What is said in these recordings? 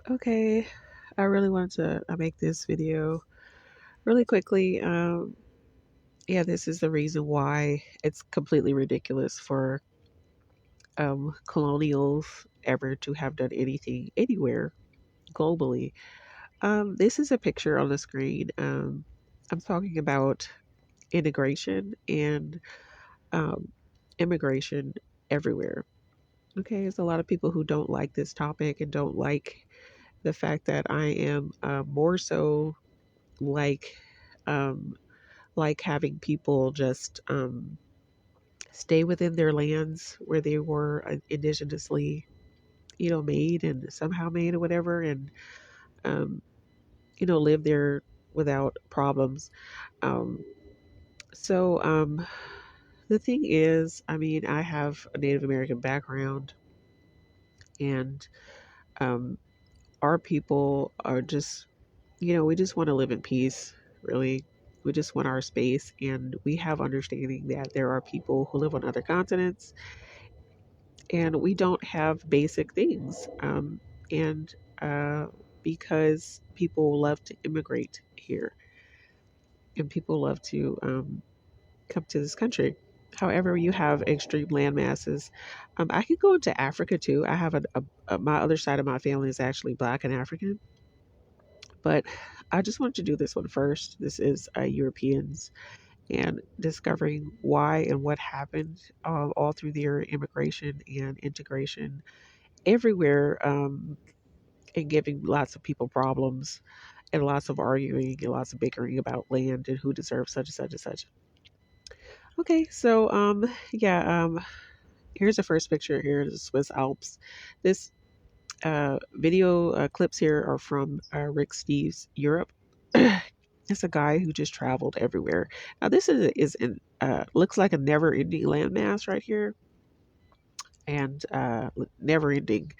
Okay, I really wanted to make this video really quickly. Yeah, this is the reason why it's completely ridiculous for colonials ever to have done anything anywhere globally. This is a picture on the screen. I'm talking about integration and um, immigration everywhere. Okay, there's a lot of people who don't like this topic and don't like the fact that I am more so like um, having people just stay within their lands where they were indigenously, made and somehow made or whatever, and um, live there without problems. Um, so the thing is, I mean, I have a Native American background, and um, our people are just, we just want to live in peace, really. We just want our space, and we have understanding that there are people who live on other continents, and we don't have basic things. And because people love to immigrate here, and people love to come to this country. However, you have extreme land masses. I could go into Africa too. I have my other side of my family is actually Black and African, but I just wanted to do this one first. This is Europeans and discovering why and what happened all through their immigration and integration everywhere, and giving lots of people problems and lots of arguing and lots of bickering about land and who deserves such and such and such. Okay, so yeah, here's the first picture. Here is the Swiss Alps. This video clips here are from Rick Steves Europe. It's a guy who just traveled everywhere. Now this is in looks like a never-ending landmass right here, and never-ending.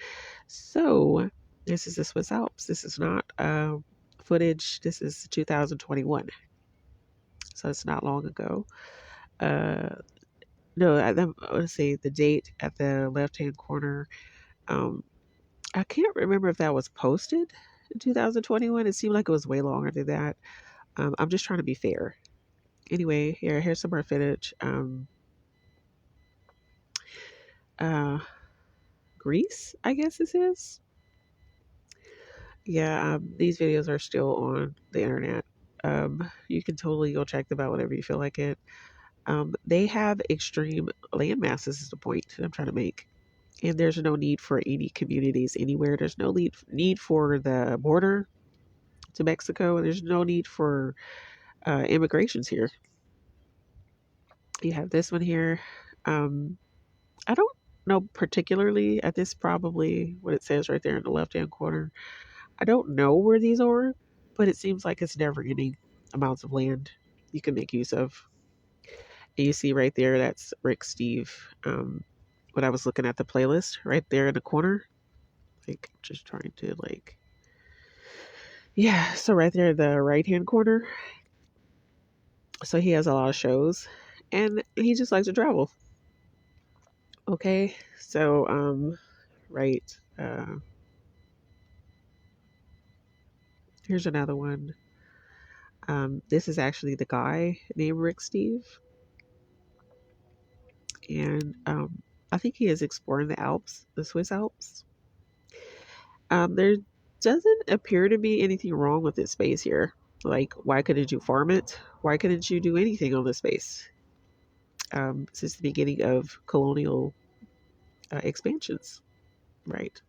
So this is the Swiss Alps. This is not footage. This is 2021, so it's not long ago. Uh, no, I want to say the date at the left-hand corner. Um, I can't remember if that was posted in 2021. It seemed like it was way longer than that. I'm just trying to be fair. Anyway, here's some more footage. Uh, Greece, I guess this is. Yeah, these videos are still on the internet. You can totally go check them out whenever you feel like it. They have extreme land masses, is the point that I'm trying to make. And there's no need for any communities anywhere. There's no need for the border to Mexico, and there's no need for immigrations here. You have this one here. I don't know particularly at this, probably what it says right there in the left hand corner. I don't know where these are, but it seems like it's never ending amounts of land you can make use of. And you see right there, that's Rick Steve. When I was looking at the playlist right there in the corner, like just trying to like, yeah. So right there in the right hand corner. So he has a lot of shows, and he just likes to travel. Okay, so right. Here's another one. This is actually the guy named Rick Steve, and I think he is exploring the Alps, the Swiss Alps. There doesn't appear to be anything wrong with this space here. Like, why couldn't you farm it? Why couldn't you do anything on this space? Since the beginning of colonial expansions, right?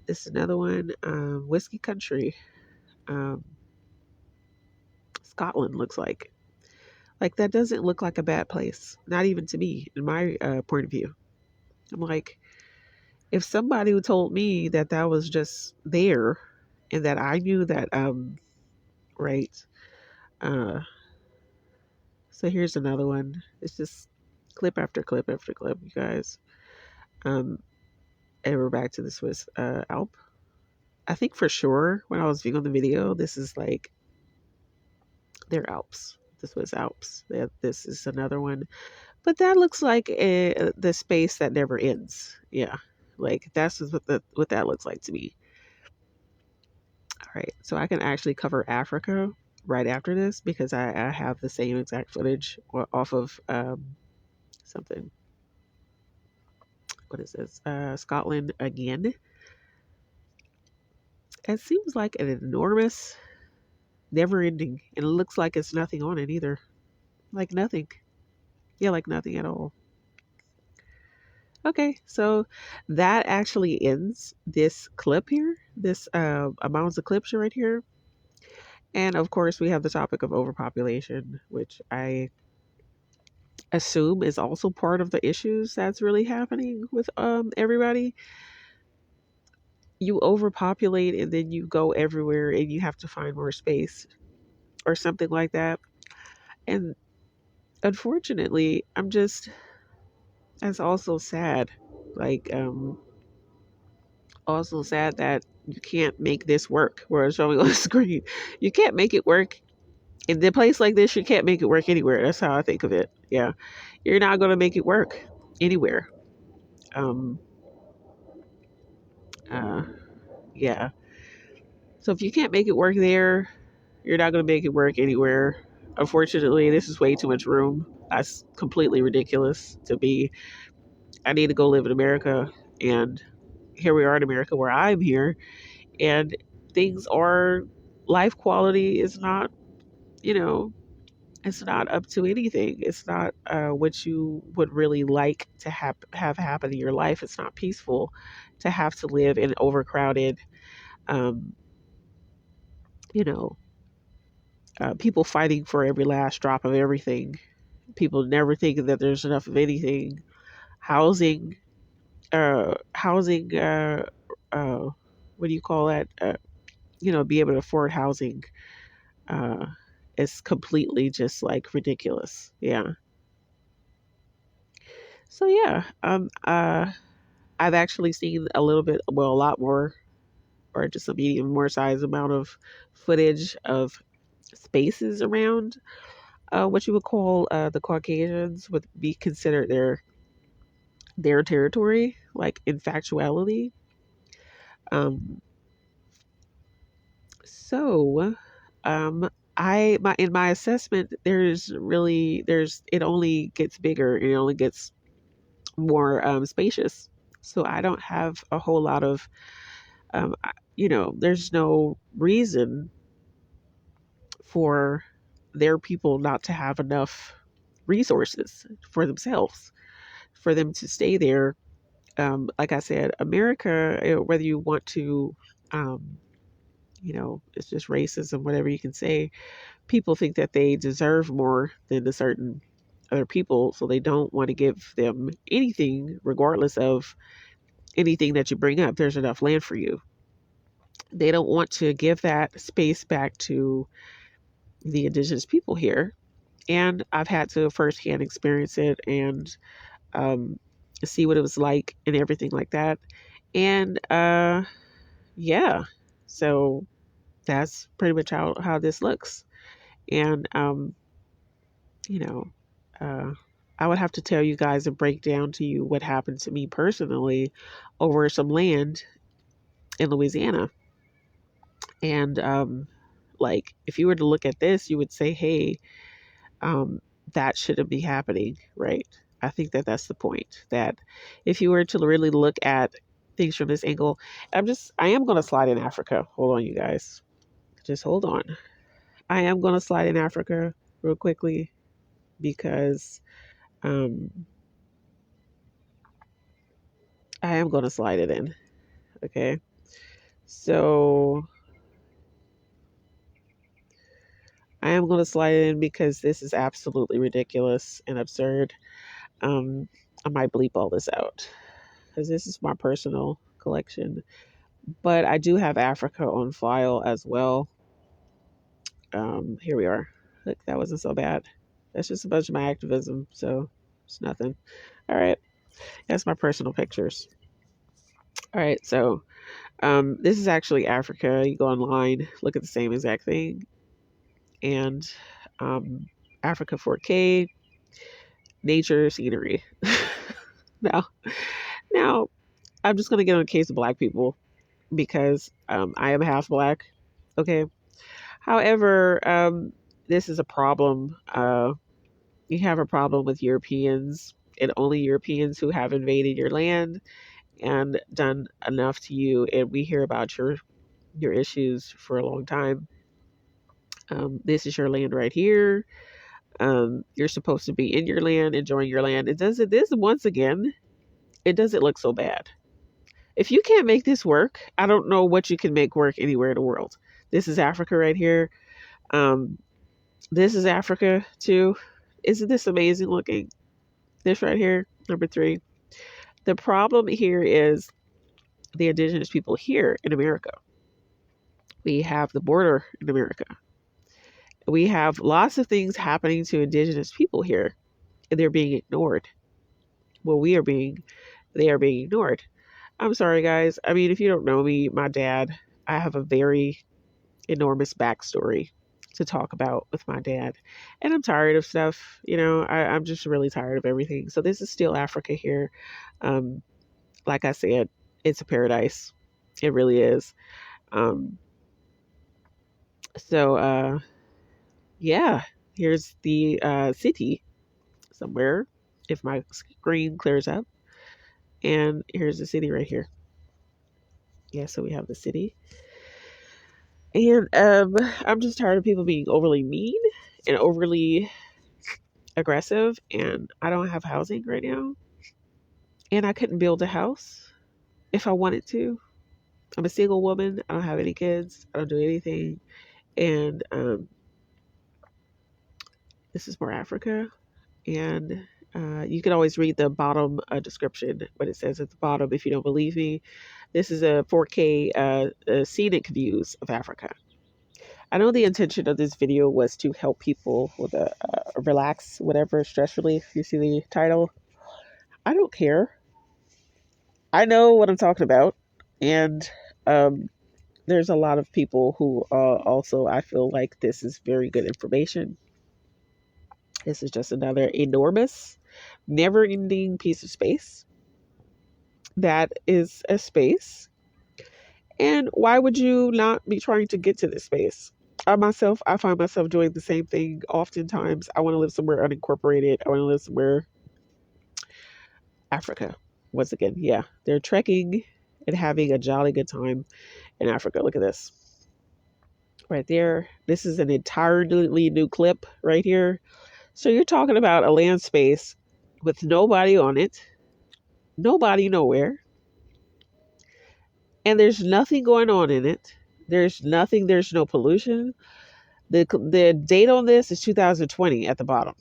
This is another one, Whiskey Country, um, Scotland looks like. Like, that doesn't look like a bad place, not even to me, in my point of view. I'm like, if somebody who told me that that was just there and that I knew that, right. Uh, so here's another one. It's just clip after clip after clip, you guys. Um, and we're back to the Swiss Alp. I think for sure when I was viewing the video, this is like their Alps, the Swiss Alps. This is another one, but that looks like the space that never ends. Yeah. Like that's just what that looks like to me. All right, so I can actually cover Africa right after this because I have the same exact footage off of something. What is this? Scotland again. It seems like an enormous, never ending, and it looks like it's nothing on it either. Like nothing. Yeah, like nothing at all. Okay, so that actually ends this clip here. This amounts of clips right here. And of course, we have the topic of overpopulation, which I assume is also part of the issues that's really happening with everybody. You overpopulate and then you go everywhere and you have to find more space or something like that. And unfortunately, I'm just that's also sad. Like also sad that you can't make this work. Where it's showing on the screen, you can't make it work in a place like this. You can't make it work anywhere. That's how I think of it. Yeah, you're not going to make it work anywhere. Um, uh, yeah. So if you can't make it work there, you're not going to make it work anywhere. Unfortunately, this is way too much room. That's completely ridiculous to be. I need to go live in America, and here we are in America, where I'm here, and things are life quality is not, you know, it's not up to anything. It's not what you would really like to have happen in your life. It's not peaceful to have to live in overcrowded, um, you know, people fighting for every last drop of everything. People never thinking that there's enough of anything. Housing, housing, uh, what do you call that? Be able to afford housing uh, is completely just like ridiculous. Yeah. So yeah, I've actually seen a little bit, well, a lot more, or just a medium more size amount of footage of spaces around what you would call the Caucasians would be considered their territory, like in factuality. Um, so, I my in my assessment, there's it only gets bigger and it only gets more spacious. So I don't have a whole lot of there's no reason for their people not to have enough resources for themselves, for them to stay there. Like I said, America, whether you want to, um, it's just racism, whatever you can say, people think that they deserve more than a certain other people, so they don't want to give them anything, regardless of anything that you bring up. There's enough land for you. They don't want to give that space back to the indigenous people here. And I've had to firsthand experience it and um, see what it was like and everything like that. And yeah, so that's pretty much how this looks. And, you know, uh, I would have to tell you guys and break down to you what happened to me personally over some land in Louisiana. And, like, if you were to look at this, you would say, hey, um, that shouldn't be happening, right? I think that that's the point. That if you were to really look at things from this angle, I am going to slide in Africa. Hold on, you guys. Just hold on. I am going to slide in Africa real quickly because um, I am going to slide it in. Okay. So I am going to slide it in because this is absolutely ridiculous and absurd. Um, I might bleep all this out because this is my personal collection. But I do have Africa on file as well. Here we are. Look, that wasn't so bad. That's just a bunch of my activism, so it's nothing. All right, that's my personal pictures. All right, so this is actually Africa. You go online, look at the same exact thing, and um, Africa 4K nature scenery. now, now I'm just going to get on the case of black people because I am half black. Okay. However, this is a problem. You have a problem with Europeans and only Europeans who have invaded your land and done enough to you. And we hear about your issues for a long time. This is your land right here. You're supposed to be in your land, enjoying your land. It doesn't. This once again, it doesn't look so bad. If you can't make this work, I don't know what you can make work anywhere in the world. This is Africa right here. Um, this is Africa too. Isn't this amazing looking? This right here, number 3. The problem here is the indigenous people here in America. We have the border in America. We have lots of things happening to indigenous people here, and they're being ignored. Well, they are being ignored. I'm sorry, guys. I mean, if you don't know me, my dad, I have a very enormous backstory to talk about with my dad. And I'm tired of stuff. I'm just really tired of everything. So this is still Africa here. Um, like I said, it's a paradise. It really is. Um, so, yeah, here's the city somewhere, if my screen clears up. And here's the city right here. Yeah, so we have the city. And I'm just tired of people being overly mean and overly aggressive. And I don't have housing right now. And I couldn't build a house if I wanted to. I'm a single woman. I don't have any kids. I don't do anything. And this is more Africa. And you can always read the bottom description, what it says at the bottom if you don't believe me. This is a 4K scenic views of Africa. I know the intention of this video was to help people with a relax, whatever, stress relief. You see the title? I don't care. I know what I'm talking about. And there's a lot of people who also, I feel like this is very good information. This is just another enormous, never ending piece of space that is a space. And why would you not be trying to get to this space? I find myself doing the same thing oftentimes. I want to live somewhere unincorporated. I want to live somewhere Africa. Once again, yeah, they're trekking and having a jolly good time in Africa. Look at this right there. This is an entirely new clip right here. So you're talking about a land space with nobody on it, nobody nowhere, and there's nothing going on in it. There's nothing. There's no pollution. The date on this is 2020 at the bottom.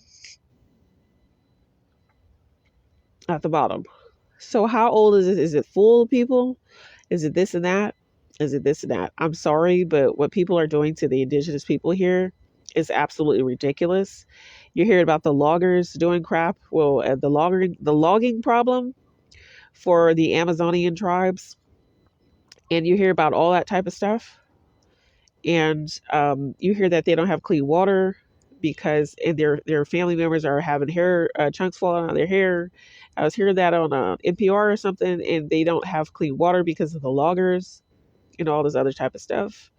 At the bottom. So how old is it? Is it full of people? Is it this and that? Is it this and that? I'm sorry, but what people are doing to the indigenous people here is absolutely ridiculous. You hear about the loggers doing crap. Well, the logging problem for the Amazonian tribes, and you hear about all that type of stuff. And you hear that they don't have clean water because and their family members are having hair chunks falling out of their hair. I was hearing that on NPR or something, and they don't have clean water because of the loggers and all this other type of stuff.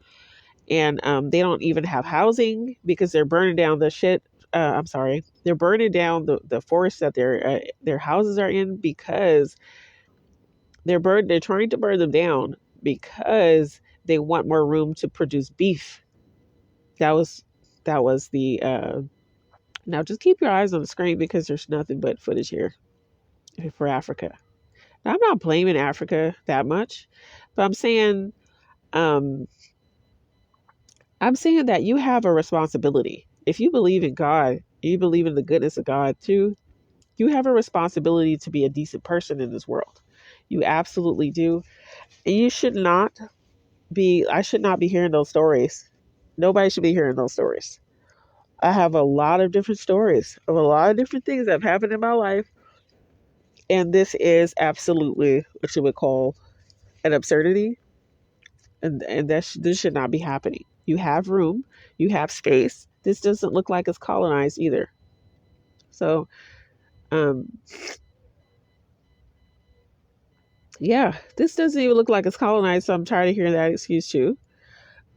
And they don't even have housing because they're burning down the shit. I'm sorry, they're burning down the forest that their houses are in because they're trying to burn them down because they want more room to produce beef. That was the now just keep your eyes on the screen because there's nothing but footage here for Africa. Now, I'm not blaming Africa that much, but um I'm saying that you have a responsibility. If you believe in God, you believe in the goodness of God too, you have a responsibility to be a decent person in this world. You absolutely do. And I should not be hearing those stories. Nobody should be hearing those stories. I have a lot of different stories of a lot of different things that have happened in my life. And this is absolutely what you would call an absurdity. And this should not be happening. You have room, you have space. This doesn't look like it's colonized either. So, um, Yeah, this doesn't even look like it's colonized, so I'm tired of hearing that excuse too.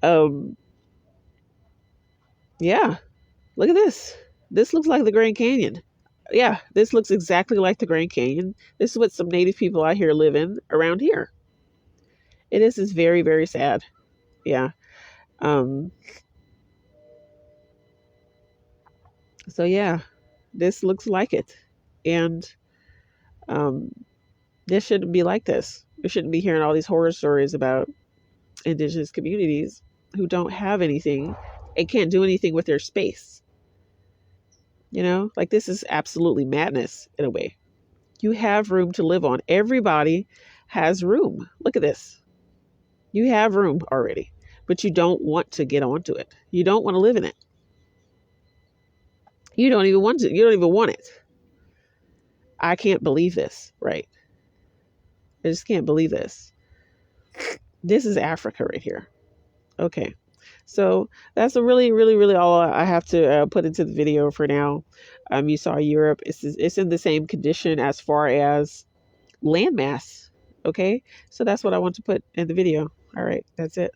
Um, yeah, look at this. This looks like the Grand Canyon. Yeah, this looks exactly like the Grand Canyon. This is what some native people out here live in around here. It is very, very sad. Yeah. Um, so yeah, this looks like it. And um, this shouldn't be like this. We shouldn't be hearing all these horror stories about indigenous communities who don't have anything and can't do anything with their space. Like this is absolutely madness in a way. You have room to live on. Everybody has room. Look at this. You have room already, but you don't want to get onto it. You don't want to live in it. You don't even want to. You don't even want it. I can't believe this, right? I just can't believe this. This is Africa right here. Okay. So that's a really, really, really all I have to put into the video for now. You saw Europe. It's in the same condition as far as landmass. Okay. So that's what I want to put in the video. All right. That's it.